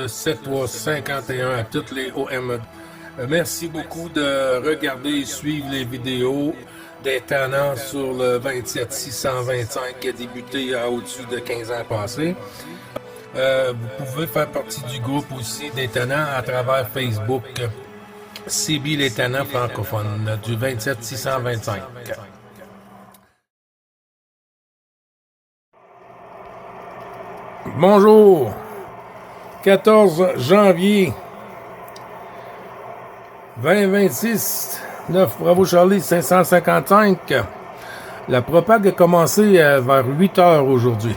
7351 à toutes les OME. Merci beaucoup de regarder et suivre les vidéos des tannants sur le 27625 qui a débuté au-dessus de 15 ans passés. Vous pouvez faire partie du groupe aussi des tannants à travers Facebook. CB les tannants francophones du 27625. Bonjour, 14 janvier 2026, 9 Bravo Charlie 555. La propague a commencé vers 8 heures aujourd'hui.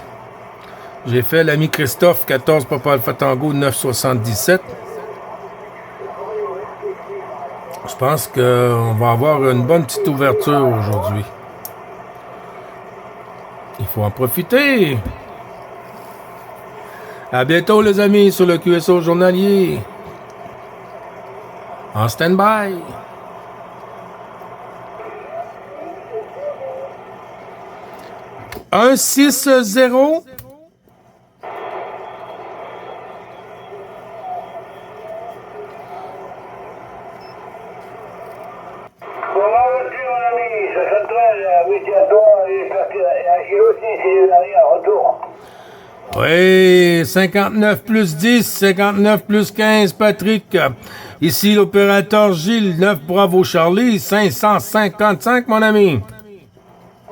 J'ai fait l'ami Christophe 14 Papa Alpha Tango 977. Je pense qu'on va avoir une bonne petite ouverture aujourd'hui. Il faut en profiter. À bientôt les amis sur le QSO journalier. En stand-by. Un 6-0. Oui, 59 plus 10, 59 plus 15, Patrick. Ici l'opérateur Gilles, 9 Bravo Charlie, 555, mon ami.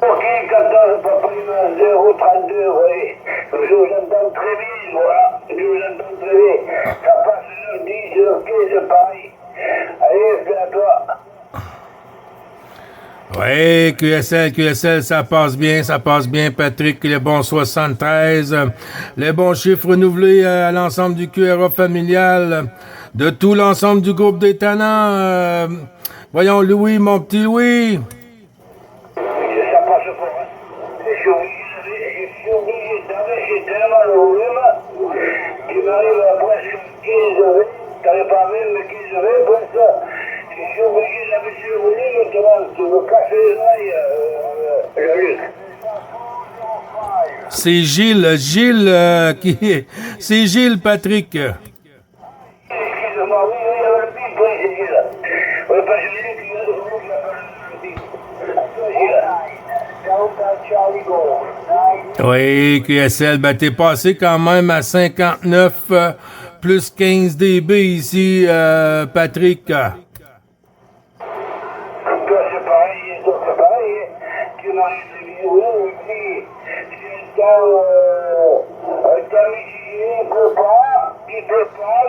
Ok, 14, papa, 032, oui. Je vous entends très bien, voilà. Je vous entends très bien. Ça passe sur 10, sur 15, pareil. Allez, c'est à toi. Oui, QSL, ça passe bien, Patrick, les bons 73, les bons chiffres renouvelés à l'ensemble du QRA familial, de tout l'ensemble du groupe des tannants. Voyons, Louis, mon petit Louis. Ça passe pas, hein. Je suis obligé d'arrêter, j'ai tellement le rhume, qui m'arrive à presque 15 t'avais pas même 15 presque. Je suis obligé d'abaisser le volume, maintenant, tu me casses les oreilles, Jean-Luc. C'est c'est Gilles, Patrick. Excuse-moi, oui, il y avait le bip, oui, c'est Gilles. Oui, parce que j'ai dit qu'il y a le bip. Oui, QSL, ben t'es passé quand même à 59 plus 15 dB ici, Patrick. Toi, c'est pareil, tu m'as dit des vidéos, et puis, c'est un temps mitigé, il pleut pas,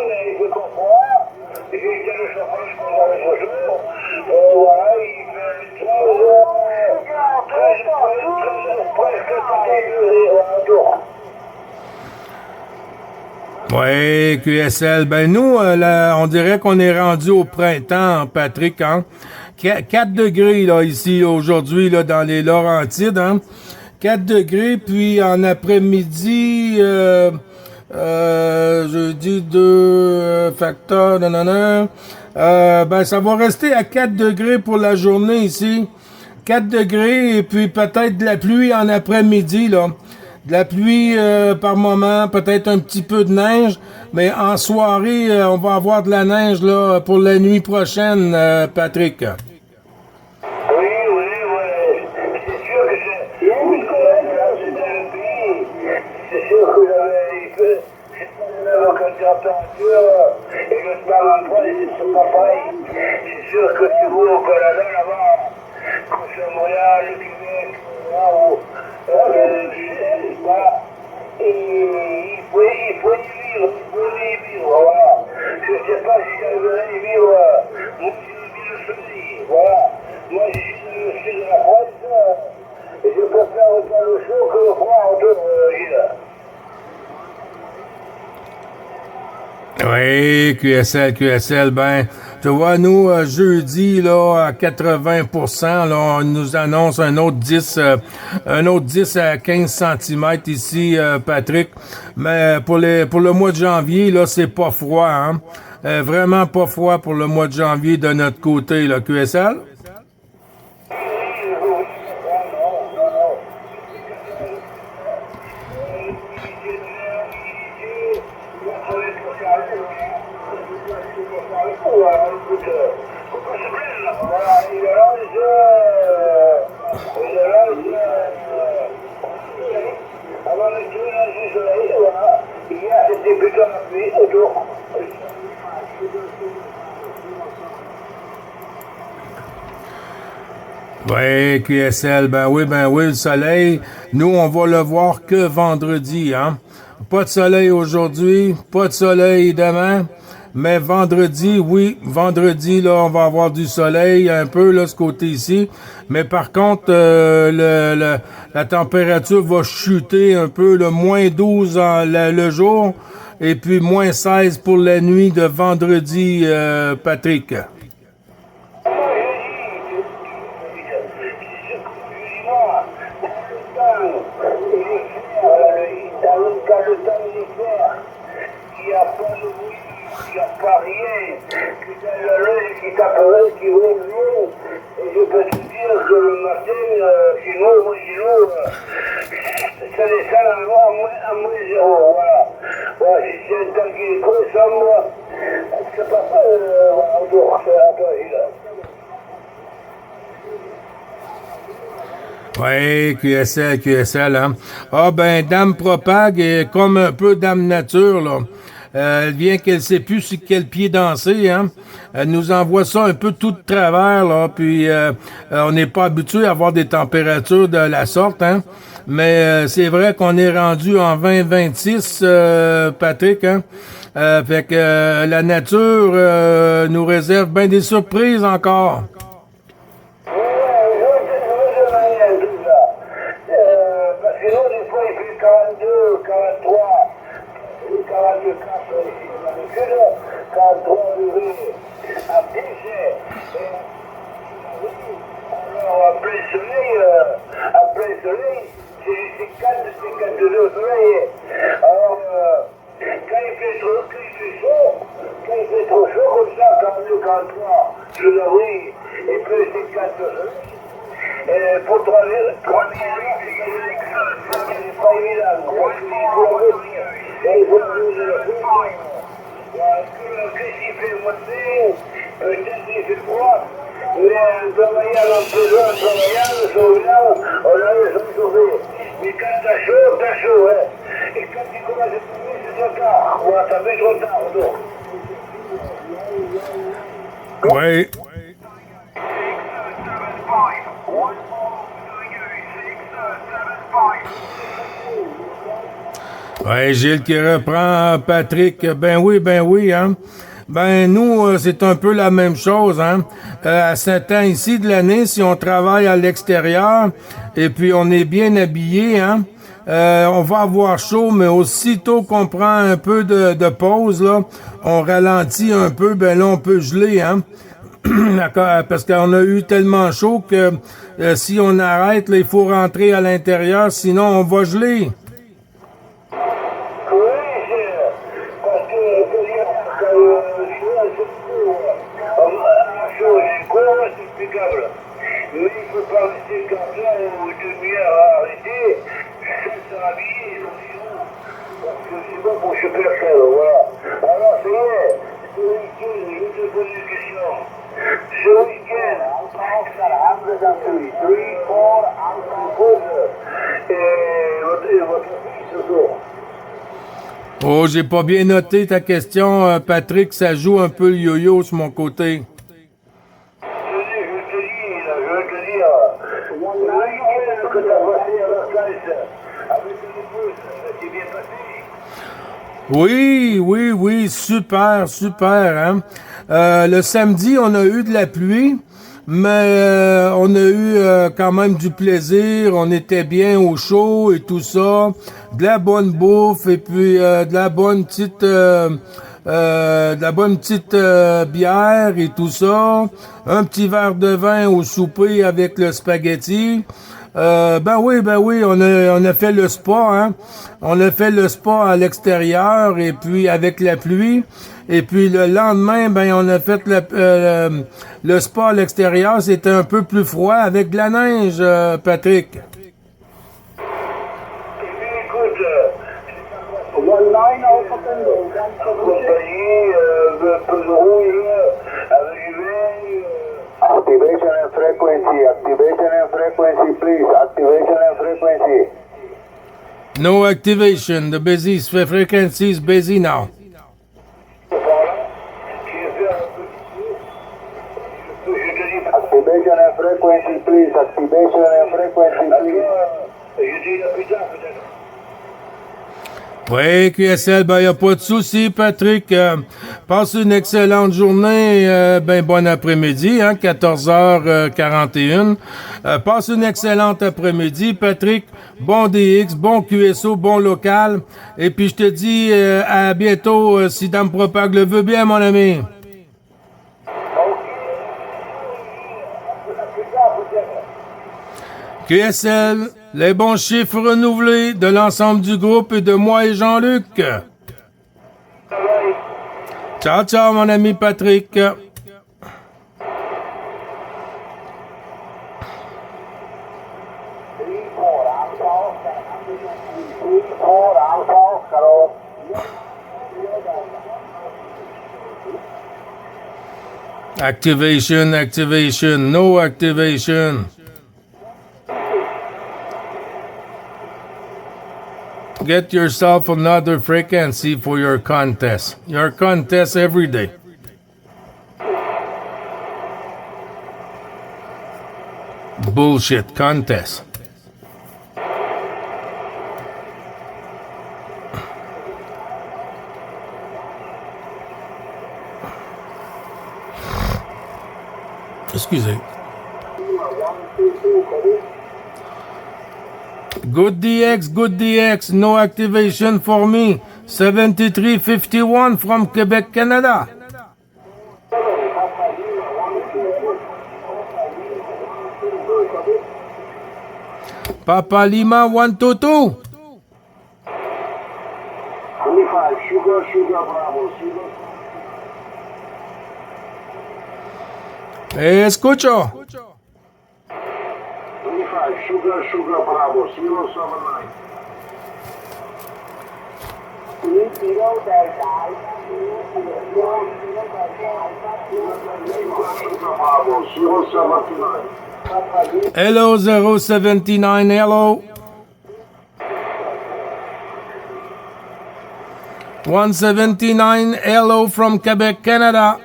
mais je comprends, j'ai été le chauffage pendant les jours, voilà, il fait 13, presque 30 degrés autour. Oui, QSL, ben nous, là, on dirait qu'on est rendu au printemps, Patrick, hein? 4 degrés, là, ici, aujourd'hui, là, dans les Laurentides, hein? 4 degrés, puis en après-midi, jeudi 2 facteur, nanana, ben ça va rester à 4 degrés pour la journée ici. 4 degrés, et puis peut-être de la pluie en après-midi, là. De la pluie par moment, peut-être un petit peu de neige, mais en soirée, on va avoir de la neige là pour la nuit prochaine, Patrick. Oui, c'est sûr que c'est un pays, c'est sûr que c'est pas la même température, et que par l'endroit, c'est pas pareil. C'est sûr que tu vois au Canada, là-bas, que c'est Montréal, le Québec, là où, voilà, et il faut y vivre, voilà. Je sais pas si j'arriverai à y vivre, moi, je soleil, voilà. Moi, je suis de la France, et je préfère autant le chaud que le froid autour, Gilles. Oui, QSL, ben, tu vois, nous, jeudi, là, à 80%, là, on nous annonce un autre 10 à 15 cm ici, Patrick. Mais pour le mois de janvier, là, c'est pas froid, hein. Vraiment pas froid pour le mois de janvier de notre côté, là, QSL. Voilà, écoute, faut pas se plaindre. Voilà, il lance, avant de tuer du soleil, voilà. Hier, c'était plutôt la pluie autour. Ouais, QSL, ben oui, le soleil, nous, on va le voir que vendredi, hein. Pas de soleil aujourd'hui, pas de soleil demain, mais vendredi, oui, vendredi, là, on va avoir du soleil un peu, là, ce côté ici. Mais par contre, la température va chuter un peu, le moins 12 le jour, et puis moins 16 pour la nuit de vendredi, Patrick. Il n'y a pas de bruit, il n'y a pas rien. Putain, la lune qui t'appelle, qui roule bien. Et je peux te dire que le matin, chez nous, ça descend à moins zéro, voilà. Voilà, si c'est un temps qui est trop sombre, c'est pas autour, c'est à toi, là. Oui, QSL, hein. Ah, ben, Dame Propag est comme un peu Dame Nature, là. Elle vient qu'elle sait plus sur quel pied danser, hein. Elle nous envoie ça un peu tout de travers, là, puis on n'est pas habitué à avoir des températures de la sorte, hein. Mais c'est vrai qu'on est rendu en 2026, Patrick, hein. Fait que la nature nous réserve bien des surprises encore. Parce que nous, des fois, il fait 42, 43, 44 ici dans le sud, 43 degrés. En plus, alors, en plein soleil, c'est 4 degrés au soleil. Alors, quand il fait chaud, comme ça, 42, 43, je l'avoue, et puis c'est 4 degrés. Pour travailler, c'est pas évident. Il faut la s'il fait monter, peut-être il fait froid, mais en travaillant en prison, en sauvetant, on a les gens sauvés. Mais quand t'as chaud, hein. Et quand tu commences à tomber, c'est trop tard. Voilà, t'as fait trop tard, donc. Oui. Ouais, Gilles qui reprend Patrick. Ben oui, hein. Ben nous, c'est un peu la même chose, hein. À ce temps ici de l'année, si on travaille à l'extérieur et puis on est bien habillé, hein, on va avoir chaud, mais aussitôt qu'on prend un peu de pause, là, on ralentit un peu, ben là, on peut geler, hein. Parce qu'on a eu tellement chaud que si on arrête, là, il faut rentrer à l'intérieur, sinon on va geler. Mais il ne faut pas rester comme ça ou demi-heure à arrêter, sans s'habiller, parce que c'est bon pour se faire ça, voilà. Alors, c'est vrai, ce week-end, je te pose une question. Ce week-end, et votre fils autour. Oh, j'ai pas bien noté ta question, Patrick, ça joue un peu le yo-yo sur mon côté. Que t'as passé à la place avec ton épouse, ça s'est bien passé? Oui, super, hein. Le samedi, on a eu de la pluie, mais on a eu quand même du plaisir, on était bien au chaud et tout ça, de la bonne bouffe et puis de la bonne petite bière et tout ça, un petit verre de vin au souper avec le spaghetti. Ben oui, on a fait le spa, hein. On a fait le spa à l'extérieur et puis avec la pluie. Et puis le lendemain, ben on a fait le spa à l'extérieur. C'était un peu plus froid avec de la neige, Patrick. Écoute, one line compagnie, peu de rouille, No activation. The busy frequency is busy now. Activation and frequency, please. Activation and frequency, please. Je dis la plus tard, peut-être. Oui, QSL, ben, y a pas de souci, Patrick. Passe une excellente journée. Bon après-midi, hein, 14h41. Passe une excellente après-midi, Patrick. Bon DX, bon QSO, bon local. Et puis, je te dis à bientôt, si Dame Propague le veut bien, mon ami. QSL, les bons chiffres renouvelés de l'ensemble du groupe et de moi et Jean-Luc. Ciao, ciao, mon ami Patrick. Activation, no activation. Get yourself another frequency for your contest. Your contest every day. Bullshit contest. Excusez. Good DX, no activation for me. 7351 from Quebec, Canada. Papa Lima 122. Escucho. Sugar Bravo, 079. Hello 079, hello. 179, hello from Quebec, Canada.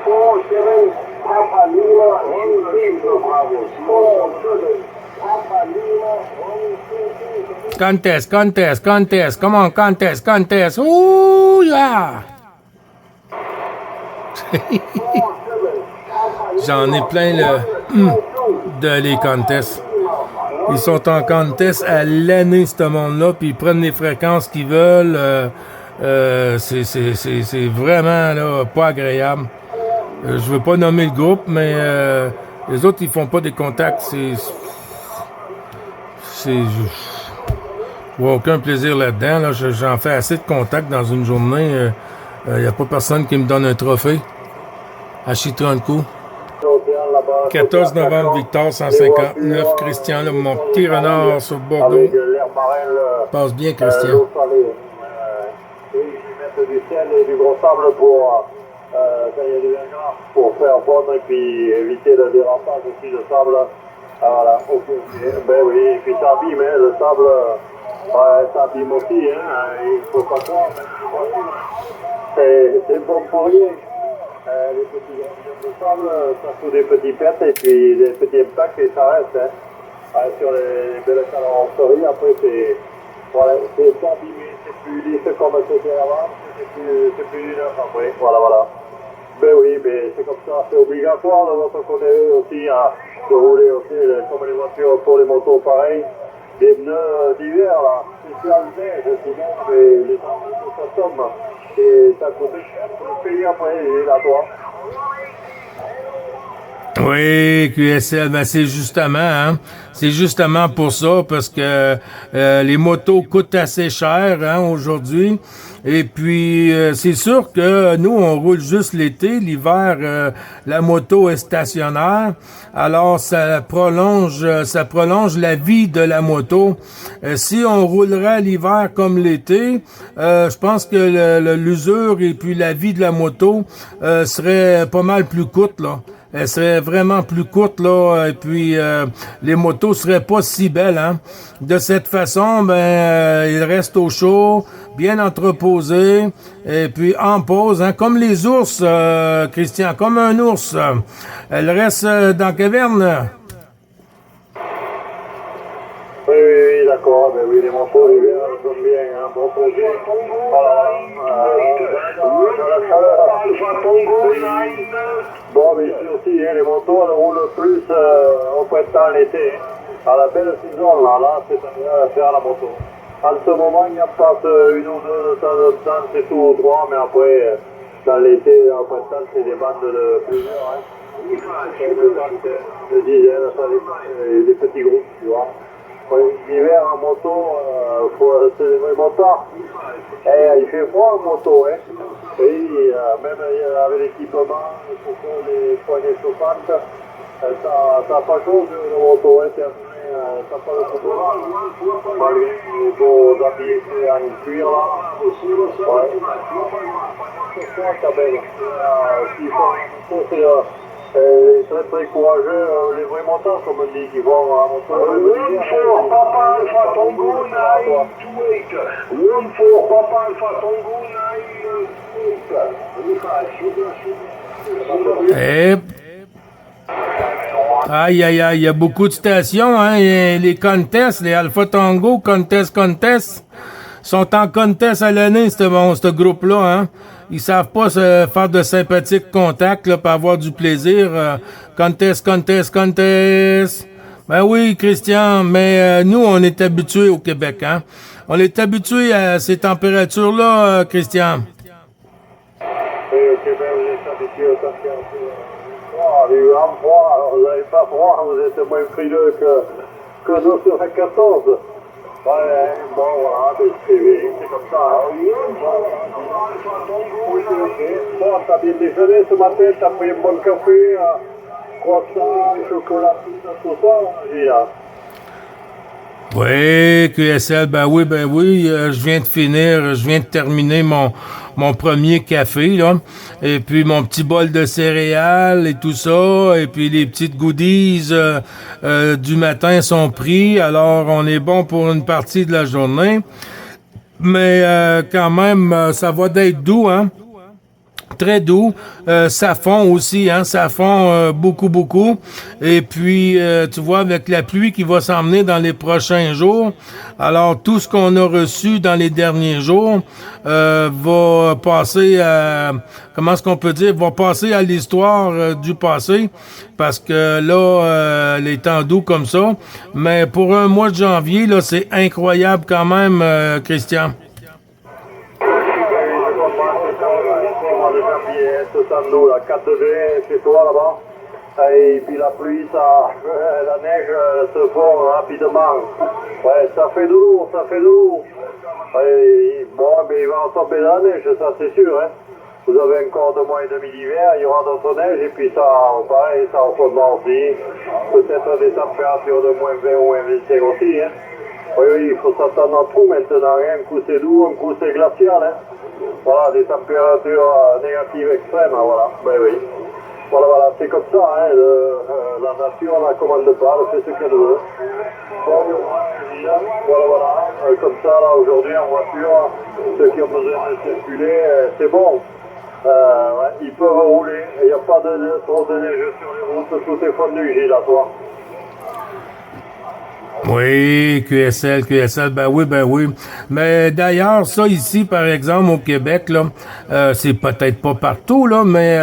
47 Papa Lima, 1 Bravo, 47 Papa Lima, Contest. Come on, contest. Ooh, yeah. J'en ai plein de les contests. Ils sont en contest à l'année, ce monde-là, puis ils prennent les fréquences qu'ils veulent. C'est vraiment là, pas agréable. Je veux pas nommer le groupe, mais les autres, ils font pas des contacts. Je vois aucun plaisir là-dedans. Là. J'en fais assez de contacts dans une journée. Y a pas personne qui me donne un trophée. À Chitronco. 14 novembre, Victor 159. Christian, là, mon petit renard sur Bordeaux. Passe bien, Christian. Ils mettent du sel et du gros sable pour quand il y a du vin pour faire fondre et puis éviter le dérapage aussi de sable. Voilà, ok. Ben oui, et puis ça abîme, hein, le sable, ça abîme aussi, hein, il faut pas croire. C'est bon pour rien. Les petits granules de sable, ça fout des petits pets et puis des petits impacts et ça reste, hein. Sur les belles carrosseries, après c'est abîmé, c'est plus lisse comme c'était avant, c'est plus neuf après, voilà. Ben oui, mais c'est comme ça, c'est obligatoire de votre côté aussi de rouler aussi comme les voitures pour les motos pareil, des pneus d'hiver là, spécial neige, sinon les temps ça tombe et ça coûte cher pour le payer après, et la toi. Oui, QSL, ben c'est justement pour ça, parce que les motos coûtent assez cher aujourd'hui. Et puis c'est sûr que nous on roule juste l'été, l'hiver la moto est stationnaire, alors ça prolonge la vie de la moto. Si on roulerait l'hiver comme l'été, je pense que l'usure et puis la vie de la moto serait pas mal plus courte là. elle serait vraiment plus courte, là, et puis les motos seraient pas si belles, hein. De cette façon, ils restent au chaud, bien entreposés, et puis en pause, hein, comme les ours, Christian, comme un ours. Elle reste dans la caverne. Oui, d'accord. Ben oui, les motos d'hiver sont bien. Hein, bon projet. Voilà. De la chaleur. Bon, mais ici aussi, hein, les motos, elles roulent plus au printemps, l'été. Hein. À la belle saison, là, c'est à faire la moto. En ce moment, il n'y a pas une ou deux de temps, c'est tout ou trois, mais après, dans l'été, au printemps, c'est des bandes de plusieurs. Hein. De dizaines, ça, des petits groupes, tu vois. L'hiver en moto, c'est des vrais motards. Et il fait froid en moto, hein. Et même avec l'équipement, les poignées chauffantes, ça pas chaud de moto, hein. Ça pas le couteau là. Malgré les beaux habillés en cuir là. Ouais. C'est froid quand même. S'ils font une moto, c'est très très courageux, les vrais motards, comme on dit, qui vont à moto. One for Papa Alpha Tango 928. One for Papa Alpha Tango 928. Et... Aïe, aïe, aïe, il y a beaucoup de stations, hein, et les contests, les Alpha Tango, contest, sont en contest à l'année, ce groupe-là, hein. Ils savent pas se faire de sympathiques contacts, là, pour avoir du plaisir. Contest. Ben oui, Christian, mais nous, on est habitués au Québec, hein. On est habitués à ces températures-là, Christian. Oui, au Québec, vous êtes habitués aux températures. Les grands froids, alors vous n'avez pas froid, vous êtes moins frileux que nous sur la 14. Ouais, bon, voilà, c'est comme ça. Bon, t'as bien déjeuné ce matin, t'as pris un bon café, croissant, chocolat, tout ça, là. Oui, QSL, ben oui, je viens de terminer mon premier café, là, et puis mon petit bol de céréales et tout ça, et puis les petites goodies du matin sont pris, alors on est bon pour une partie de la journée, mais quand même, ça va d'être doux, hein. Très doux, ça fond aussi, hein, ça fond beaucoup. Et puis, tu vois, avec la pluie qui va s'emmener dans les prochains jours, alors tout ce qu'on a reçu dans les derniers jours va passer à, comment est-ce qu'on peut dire, va passer à l'histoire du passé, parce que là, les temps doux comme ça. Mais pour un mois de janvier, là, c'est incroyable quand même, Christian. Nous, là, 4 degrés chez toi là-bas, et puis la pluie, la neige se fond rapidement. Ouais, ça fait de lourd. Et, bon, mais il va en tomber la neige, ça c'est sûr. Hein. Vous avez encore 2 mois et demi d'hiver, il y aura d'autres neiges, et puis ça, pareil, ça refondement aussi. Peut-être des températures de moins 20 ou moins 25 aussi. Hein. Oui, il faut s'attendre à tout maintenant. Hein. Un coup c'est doux, un coup c'est glacial. Hein. Voilà, des températures négatives extrêmes, voilà. Ben oui. Voilà, c'est comme ça, hein. La nature, on la commande pas, elle fait ce qu'elle veut. Bon, voilà. Comme ça, là, aujourd'hui, en voiture, ceux qui ont besoin de circuler, c'est bon. Ouais, ils peuvent rouler. Il n'y a pas trop de neige sur les routes, tout est fondu, Gilles, à toi. Oui, QSL, ben oui. Mais d'ailleurs, ça ici, par exemple, au Québec, là, c'est peut-être pas partout, là, mais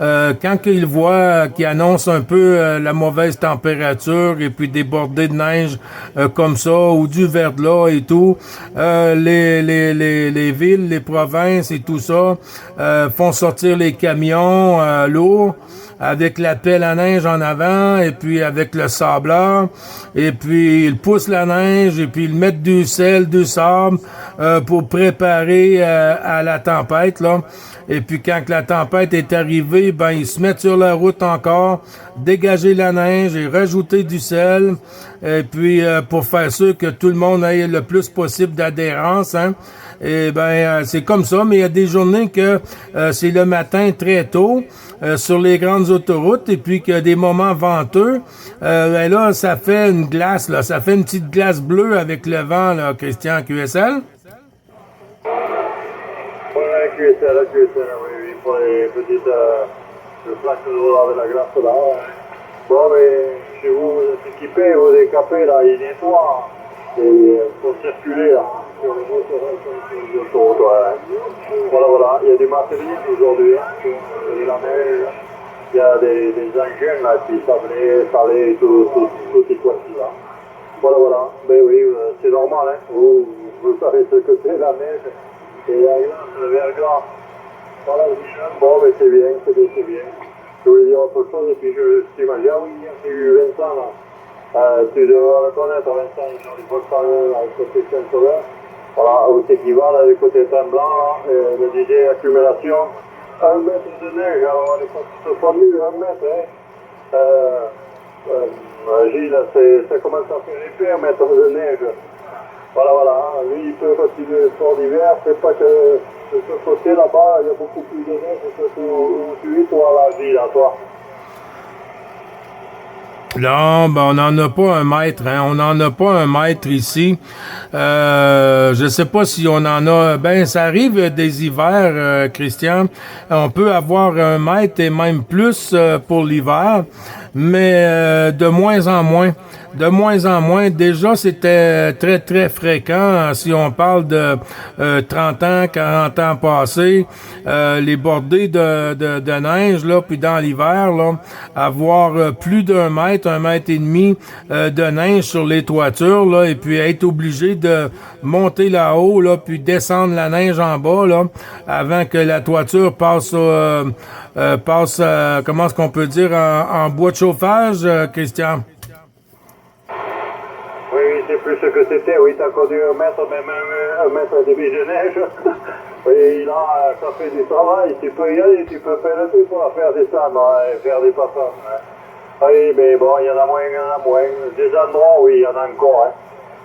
quand ils voient, qu'ils annoncent un peu la mauvaise température et puis des bordées de neige comme ça, ou du verglas et tout, les villes, les provinces et tout ça font sortir les camions lourds, avec la pelle à neige en avant, et puis avec le sableur, et puis ils poussent la neige, et puis ils mettent du sel, du sable, pour préparer à la tempête, là. Et puis quand la tempête est arrivée, ben ils se mettent sur la route encore, dégager la neige et rajouter du sel, et puis pour faire sûr que tout le monde ait le plus possible d'adhérence, hein. Et ben c'est comme ça, mais il y a des journées que c'est le matin très tôt sur les grandes autoroutes et puis qu'il y a des moments venteux. Ben là, ça fait une glace, là, ça fait une petite glace bleue avec le vent, là, Christian QSL. Ouais, QSL, oui, pour les petites plaques de la glace là. Ouais. Bon, mais chez vous, vous êtes équipés, vous décapez là, ils nettoient. Et pour circuler là, sur les autoroutes, ouais. Voilà, il y a du matériel aujourd'hui, hein. Il y a de la neige, il y a des engins là, puis salés, tout est quoi là. Voilà, ben oui, c'est normal, hein. Vous savez ce que c'est la neige, et la glace, le verglas. Voilà, bon, mais c'est bien. Je voulais dire autre chose, et puis je t'imagine, ah oui, j'ai eu Vincent là. Tu devrais le connaître, Vincent, il est du Volkswagen, avec le côté Saint-Sauveur. Voilà, où c'est qui va, là, du côté Tremblant, là, le DJ accumulation. 1 mètre de neige, alors on est pas mieux, 1 mètre, hein. Gilles, ça commence à faire épais, 1 mètre de neige. Voilà, lui, il peut continuer le sport d'hiver, c'est pas que de ce côté là-bas, il y a beaucoup plus de neige que où tu es, toi, à la ville, à toi. Non, ben on n'en a pas un mètre, hein. On n'en a pas un mètre ici. Je sais pas si on en a. Ben, ça arrive des hivers, Christian. On peut avoir 1 mètre et même plus pour l'hiver, mais de moins en moins. De moins en moins. Déjà, c'était très, très fréquent. Si on parle de 30 ans, 40 ans passés, les bordées de neige, là, puis dans l'hiver, là, avoir plus d'1 mètre, 1 mètre et demi de neige sur les toitures, là, et puis être obligé de monter là-haut, là, puis descendre la neige en bas, là, avant que la toiture passe comment est-ce qu'on peut dire, en bois de chauffage, Christian? Oui, c'est plus ce que c'était, oui, t'as connu 1 mètre, même 1 mètre et demi de neige. Oui, là, ça fait du travail, tu peux y aller, tu peux faire le truc pour la faire descendre, et faire des passages. Hein. Oui, mais bon, il y en a moins. Des endroits, oui, il y en a encore, hein.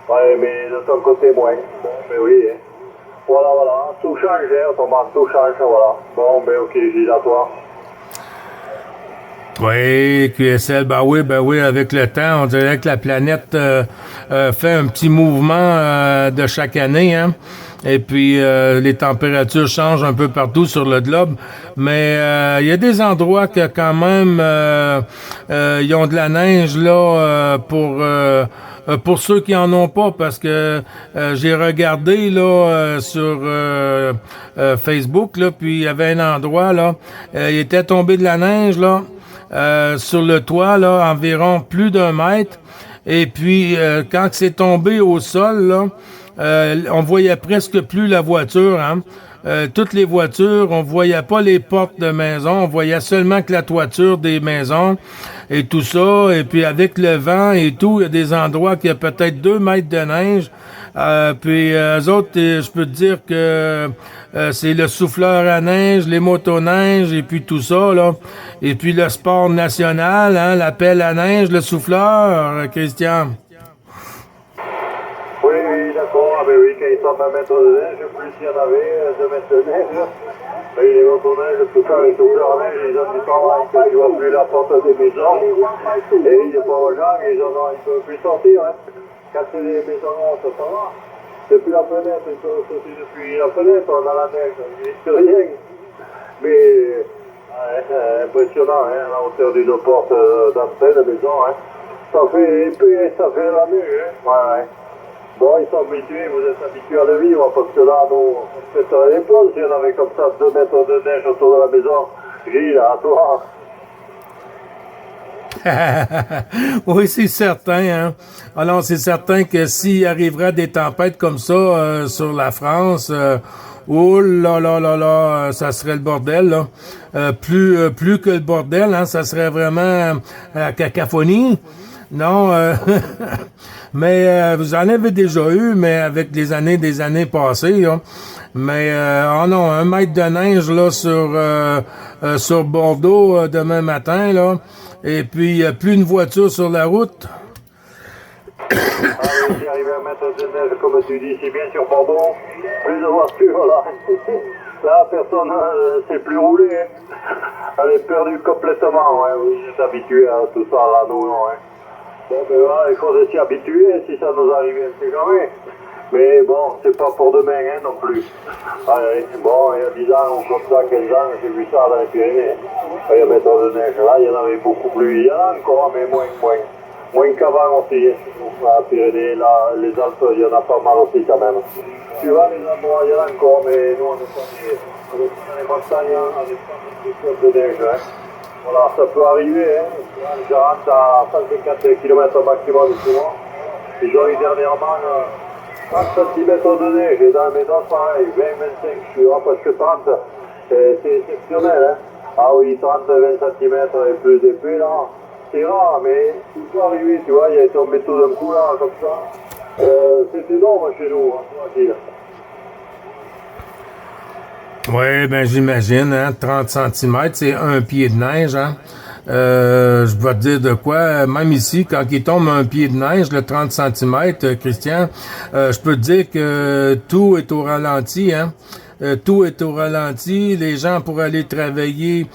Oui, mais de ton côté, moins. Bon, mais oui, hein. Voilà, tout change, hein, autrement, tout change, voilà. Bon, ben ok, Gilles, à toi. Oui, QSL, ben oui, avec le temps, on dirait que la planète fait un petit mouvement de chaque année, hein. Et puis les températures changent un peu partout sur le globe, mais il y a des endroits que quand même ils ont de la neige là pour ceux qui en ont pas, parce que j'ai regardé là sur Facebook là, puis il y avait un endroit là, il était tombé de la neige là. Sur le toit, là, environ plus d'1 mètre. Et puis, quand c'est tombé au sol, là, on voyait presque plus la voiture, hein. Toutes les voitures, on voyait pas les portes de maison, on voyait seulement que la toiture des maisons et tout ça. Et puis, avec le vent et tout, il y a des endroits qui a peut-être 2 mètres de neige. Puis, eux autres, je peux te dire que c'est le souffleur à neige, les motoneiges et puis tout ça, là. Et puis le sport national, hein, la pelle à neige, le souffleur, Christian. Oui, d'accord. Ah ben oui, quand ils sont à 1 mètre de neige, plus il y en avait, 2 mètres de neige. Oui, les motoneiges, tout ça, les souffleurs à neige, ils ont du travail, que tu vois plus la porte des maisons. Et les pauvres gens, ils ne peuvent plus sortir, hein. Quand c'est les maisons, ça va. Depuis la fenêtre, ils peuvent sauter depuis la fenêtre, on a la neige, il risque rien. Mais impressionnant, hein, à la hauteur d'une porte d'entrée de maison, hein. Ça fait épais, ça fait la nuit, hein. Ouais. Bon, ils sont habitués, vous êtes habitués à le vivre, parce que là, nous, on pèterait les plombs si on avait comme ça 2 mètres de neige autour de la maison. Gilles, à toi. Oui, c'est certain, hein. Alors, c'est certain que s'il arrivera des tempêtes comme ça sur la France, oh là, ça serait le bordel, là. Plus que le bordel, hein, ça serait vraiment la cacophonie. Non, mais vous en avez déjà eu, mais avec des années passées, là. Mais oh non, 1 mètre de neige là sur Bordeaux demain matin, là. Et puis plus une voiture sur la route. Ah réussi à arriver à mettre de neige, comme tu dis, si bien sur Bordeaux, plus de voitures là. Là, personne ne sait plus rouler. Hein. Elle est perdue complètement. Ouais. Vous êtes habitué à tout ça là, nous, non. Hein. Bon, ben voilà, il faut s'y habituer si ça nous arrive, on ne sait jamais. Mais bon, c'est pas pour demain hein, non plus. Allez, bon, il y a 10 ans ou comme ça, 15 ans, j'ai vu ça dans les Pyrénées. Il y a des mètres de neige là, il y en avait beaucoup plus. Il y en a encore, mais moins. Moins qu'avant aussi. La Pyrénées, là, les Alpes, il y en a pas mal aussi quand même. Tu vois, les endroits, il y en a encore, mais nous, on est pas dans les montagnes, on est pas dans des côtes de neige. Hein. Voilà, ça peut arriver. Hein. Les gens rentrent à 150 km maximum souvent. Ils ont eu dernièrement 30 cm de neige, et dans mes dents, pareil, 20, 25, je suis presque 30. C'est exceptionnel. Hein. Ah oui, 30, 20 cm et plus épais, là. C'est rare, mais tout peut arriver, tu vois, il est tombé tout d'un coup là, comme ça. C'est énorme chez nous, hein, Oui, ben j'imagine, hein, 30 cm, c'est un pied de neige, hein. Je vais te dire de quoi, même ici, quand il tombe un pied de neige, le 30 cm, Christian, je peux te dire que tout est au ralenti, hein. Tout est au ralenti. Les gens pour aller travailler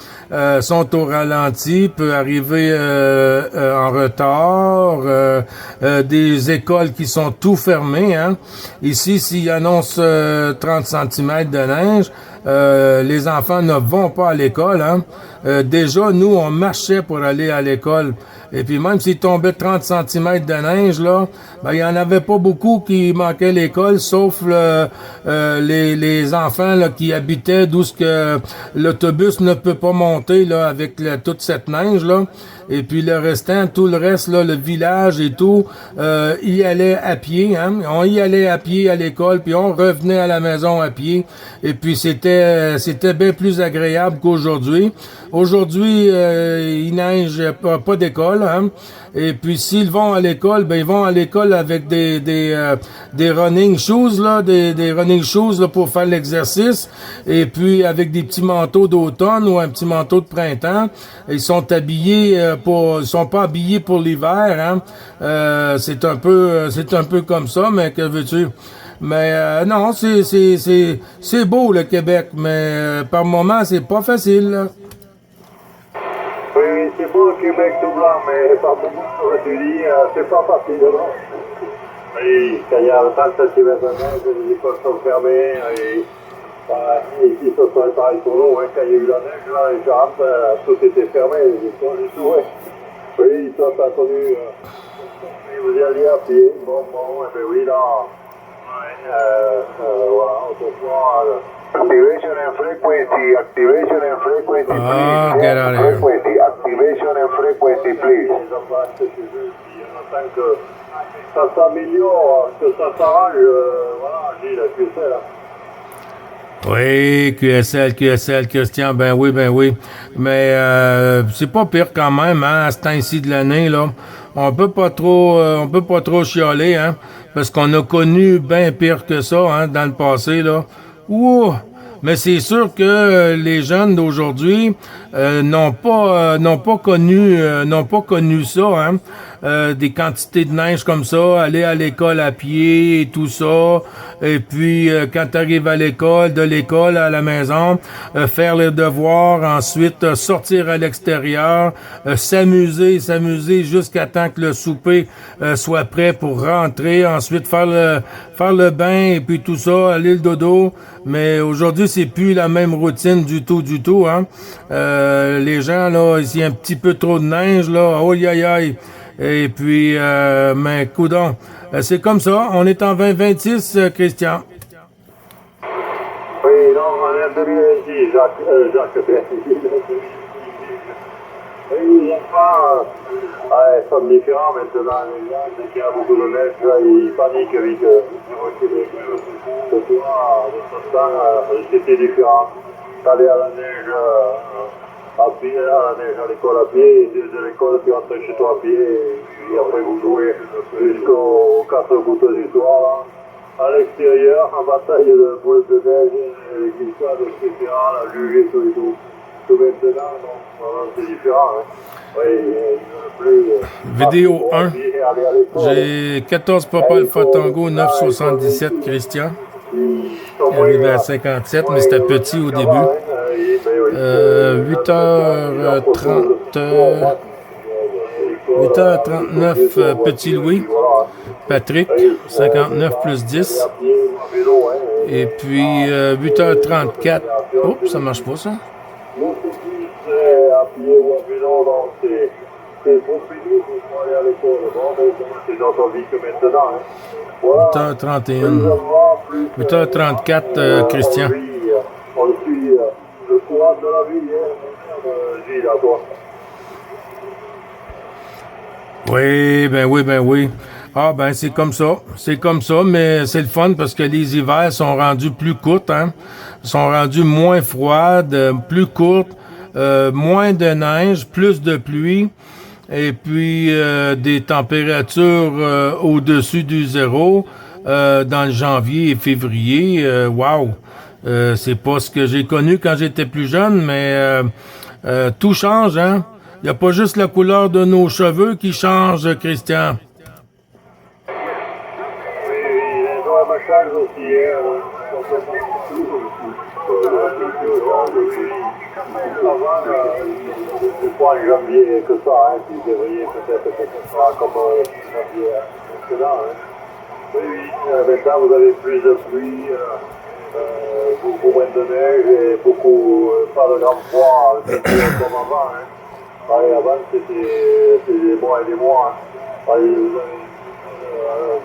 sont au ralenti, peut arriver en retard. Des écoles qui sont tout fermées. Hein. Ici, s'ils annoncent 30 cm de neige, les enfants ne vont pas à l'école. Hein. Déjà, nous, on marchait pour aller à l'école. Et puis même s'il tombait 30 cm de neige, là, ben il y en avait pas beaucoup qui manquaient l'école, sauf les enfants là, qui habitaient d'où ce que l'autobus ne peut pas monter là avec toute cette neige là. Et puis le restant, tout le reste là, le village et tout, y allait à pied. Hein? On y allait à pied à l'école, puis on revenait à la maison à pied. Et puis c'était bien plus agréable qu'aujourd'hui. Aujourd'hui, il neige pas d'école. Hein? Et puis s'ils vont à l'école, ben ils vont à l'école avec des running shoes là, des running shoes là, pour faire l'exercice. Et puis avec des petits manteaux d'automne ou un petit manteau de printemps. Ils sont habillés ils sont pas habillés pour l'hiver. Hein? C'est un peu comme ça, mais que veux-tu? Mais non, c'est beau le Québec, mais par moment c'est pas facile. Là. Oui, c'est beau le Québec tout blanc, mais par moment, comme tu dis, c'est pas facile, non? Oui, quand il y a 30 cm de neige, les écoles sont fermées, et ici, ça serait pareil pour nous, hein, quand il y a eu la neige, là, les gens, tout était fermé, les écoles et tout, ouais. Oui, toi, t'as connu, vous y alliez à pied, bon, et bien oui, là, voilà, autrefois, activation and frequency, Ah, get out of here. frequency, activation and frequency, please. On attend que ça s'améliore, que ça s'arrange, voilà, Gilles, tu sais, là. Oui, QSL, Christian, ben oui. Mais c'est pas pire quand même, hein, à ce temps-ci de l'année, là. On peut pas trop chialer, hein, parce qu'on a connu bien pire que ça, hein, dans le passé, là. Ouh! Mais c'est sûr que les jeunes d'aujourd'hui n'ont pas connu ça, hein. Des quantités de neige comme ça, aller à l'école à pied et tout ça. Et puis quand tu arrives à l'école, de l'école à la maison, faire les devoirs, ensuite sortir à l'extérieur, s'amuser jusqu'à temps que le souper soit prêt pour rentrer, ensuite faire le bain et puis tout ça, aller le dodo. Mais aujourd'hui, c'est plus la même routine du tout, hein. Les gens, là, s'il y a un petit peu trop de neige, là, oh aïe. Et puis, mais coudonc, c'est comme ça. On est en 2026, Christian. Oui, non, on est en 2026, Jacques. Oui, les enfants sont différents maintenant. Les gens, dès qu'il y a beaucoup de neige, ils paniquent vite. Ce soir, de toute façon, c'était différent. T'allais à la neige à pied, à la neige à l'école à pied, et de l'école, tu rentres chez toi à pied, et après vous jouez jusqu'aux 4 gouttes du soir, là. À l'extérieur, en bataille de boules de neige, les glissades, etc., la luge et tout. que maintenant, non, vraiment, c'est différent. Hein. Oui, plus. Vidéo 1. Aller à l'école. J'ai 14 Papa Alpha Tango 977 Christian. Ils sont moins, Arrivé à 57, mais c'était petit au début. 8h39 Petit Louis. Patrick, 59 plus 10. Et puis 8h34. Oups, ça marche pas ça. Nous, c'est plus à pied ou à vélo, donc c'est trop pénible pour aller à l'école. Bon, c'est dans ta vie que maintenant. Hein. Voilà. 8h31. 8h34, Christian. On suit le courant de la vie, hein, Gilles, à toi. Oui, ben oui, ben oui. Ah ben c'est comme ça, mais c'est le fun parce que les hivers sont rendus plus courts, hein, sont rendus moins froides, plus courtes, moins de neige, plus de pluie, et puis des températures au-dessus du zéro dans le janvier et février. Wow, c'est pas ce que j'ai connu quand j'étais plus jeune, mais tout change, hein. Il n'y a pas juste la couleur de nos cheveux qui change, Christian. Me change aussi, avant, c'est pas en janvier que ça, hein, puis février peut-être que ce sera comme janvier maintenant. Hein. Oui, maintenant vous avez plus de pluie, beaucoup moins de neige et beaucoup, pas de grand froid comme avant. Hein. Avant c'était des mois et des mois. Hein.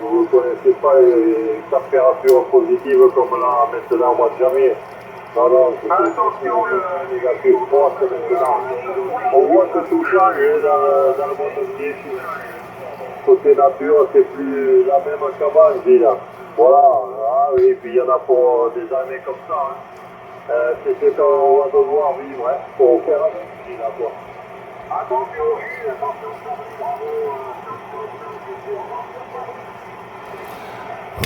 Vous ne connaissez pas les températures positives comme là maintenant au mois de janvier. Non, non, c'est négatif froid maintenant. On voit que tout change dans le monde entier. Côté nature, c'est plus la même qu'avant, je dis là. Voilà, ah, oui, puis il y en a pour des années comme ça. Hein. C'est ce qu'on va devoir vivre, hein, pour faire un petit là, quoi. Attention, Gilles, attention.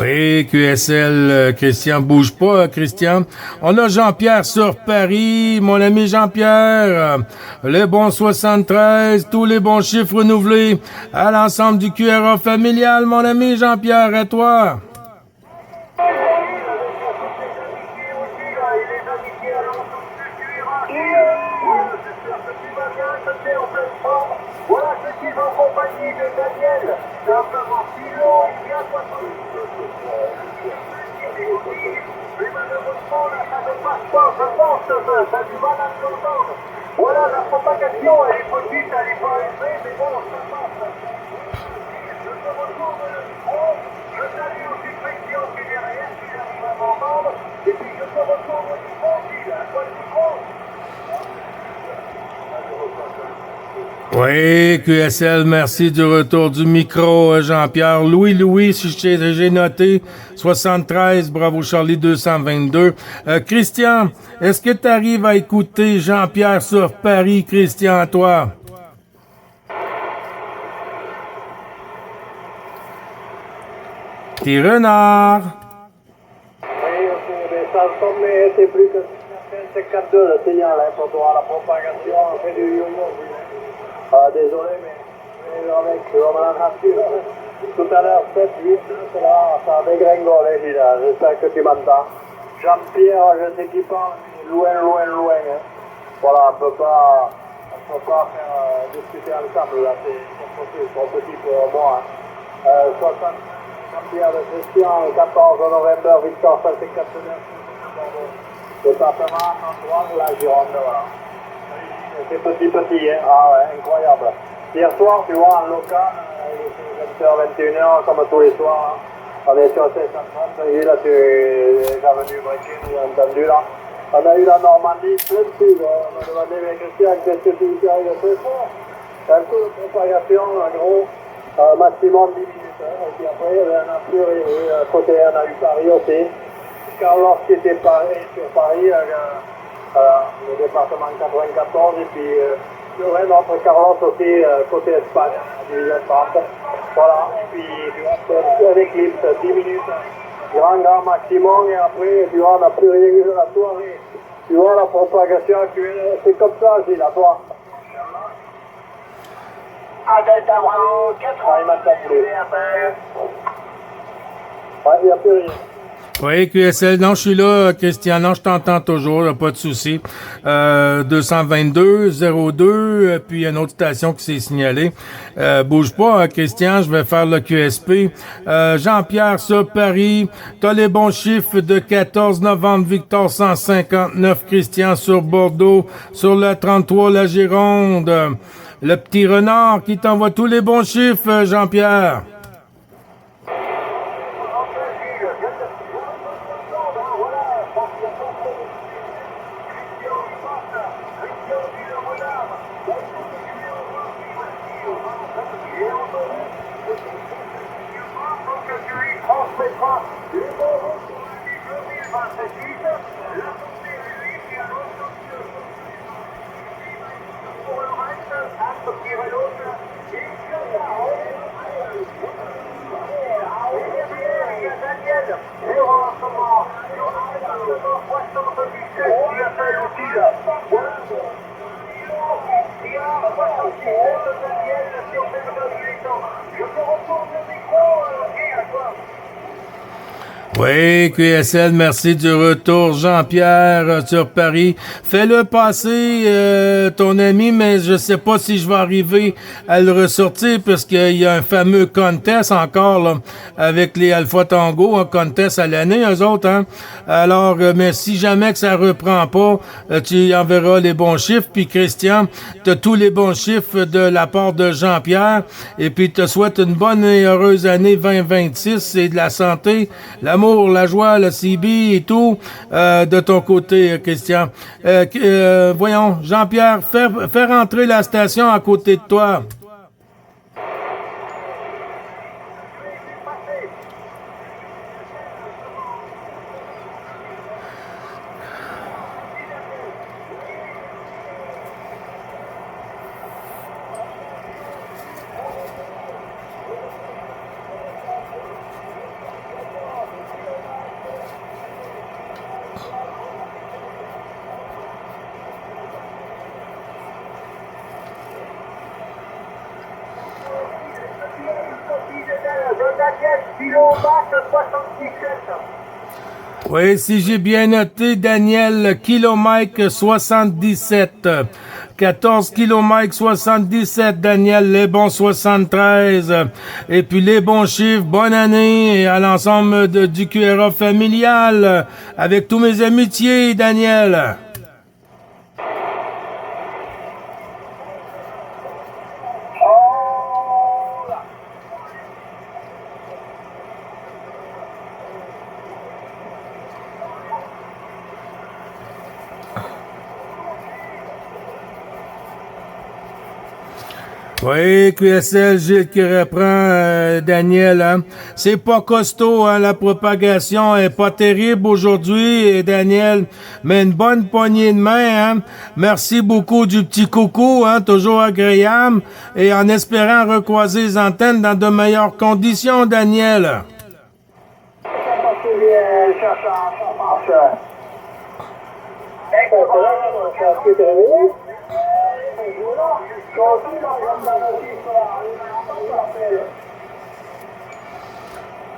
Oui, QSL, Christian, bouge pas, Christian. On a Jean-Pierre sur Paris, mon ami Jean-Pierre, les bons 73, tous les bons chiffres renouvelés à l'ensemble du QRA familial, mon ami Jean-Pierre, à toi. Voilà ce qui est en compagnie de Daniel, simplement Philo, il y a 60. Mais malheureusement, là, ça ne passe pas, je pense, ça a du mal à s'entendre. Voilà, la propagation, elle est petite, elle n'est pas élevée, mais bon, ça passe. Je me retourne le micro, je salue aussi Christian qui est derrière, qui arrive à m'entendre, et puis je me retourne le micro, Gilles, à toi le micro. Oui, QSL, merci du retour du micro, Jean-Pierre. Louis, si j'ai noté, 73, bravo Charlie 222. Christian, est-ce que tu arrives à écouter Jean-Pierre sur Paris, Christian, toi? T'es renard. Oui, ok, mais ça tombe, mais c'est plus que 52 le signal, hein, pour voir la propagation, on fait du yo-yo. Ah, désolé, mais avec, on m'en rassure. Tout à l'heure, 7, 8, là, ça a dégringolé, Gilles, j'espère que tu m'entends. Jean-Pierre, je sais qu'il parle, loin. Hein. Voilà, on peut pas faire discuter ensemble, là, c'est trop petit pour moi. Hein. 60, Jean-Pierre de Christian, 14 novembre, Victor 549, département, endroit de la Gironde, voilà. C'est petit, hein. Ah ouais, incroyable. Hier soir, tu vois, en local, il était 20h, 21h, comme tous les soirs, hein. On est sur 630, et là, tu es déjà venu breaker, nous entendu, là. On a eu la Normandie, plein de sud, on a demandé, mais Christian, qu'est-ce que tu arrives de très fort? C'est un coup de propagation, en gros, maximum 10 minutes, hein. Et puis après, il y avait un Nature, et à côté, on a eu Paris aussi. Carlos qui était sur Paris, le département 94, et puis notre Carlos aussi, côté Espagne, à 18h30. Voilà, et puis un éclipse, 10 minutes, grand maximum, et après, tu vois, on n'a plus rien eu de la soirée. Tu vois, la propagation actuelle, c'est comme ça, c'est là, toi. À Delta Bravo, 4 il m'a tapé. Ouais, il n'y a plus rien. Oui, QSL, non, je suis là, Christian, non, je t'entends toujours, pas de souci. 222 02, puis une autre station qui s'est signalée. Bouge pas, Christian, je vais faire le QSP. Jean-Pierre sur Paris, t'as les bons chiffres de 14 novembre, Victor 159, Christian sur Bordeaux, sur la 33, la Gironde. Le petit renard qui t'envoie tous les bons chiffres, Jean-Pierre. Oui, QSL, merci du retour. Jean-Pierre sur Paris. Fais-le passer, ton ami, mais je sais pas si je vais arriver à le ressortir parce qu'il y a un fameux contest encore là, avec les Alpha Tango, un contest à l'année, eux autres. Hein? Alors, mais si jamais que ça reprend pas, tu enverras les bons chiffres. Puis Christian, tu as tous les bons chiffres de la part de Jean-Pierre. Et puis, te souhaite une bonne et heureuse année 2026 et de la santé, l'amour, la joie, le CB et tout, de ton côté, Christian. Voyons, Jean-Pierre, fais rentrer la station à côté de toi. Oui, si j'ai bien noté, Daniel, kilomètre 77. 14 kilomètres 77, Daniel, les bons 73. Et puis les bons chiffres, bonne année à l'ensemble du QRA familial. Avec tous mes amitiés, Daniel. Oui, QSL, Gilles qui reprend, Daniel. Hein. C'est pas costaud, hein, la propagation est pas terrible aujourd'hui, Daniel, mais une bonne poignée de main. Hein. Merci beaucoup du petit coucou, hein, toujours agréable, et en espérant recroiser les antennes dans de meilleures conditions, Daniel.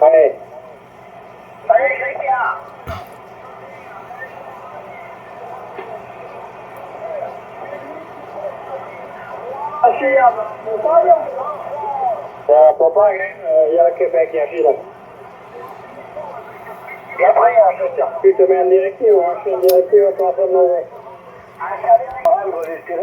Allez. Salut, Christian. Papa, il y a le Québec qui agit là. Et après, Christian. Tu te mets en directive, hein, je suis en directive, on peut en faire de mauvais. Ah, ça va rester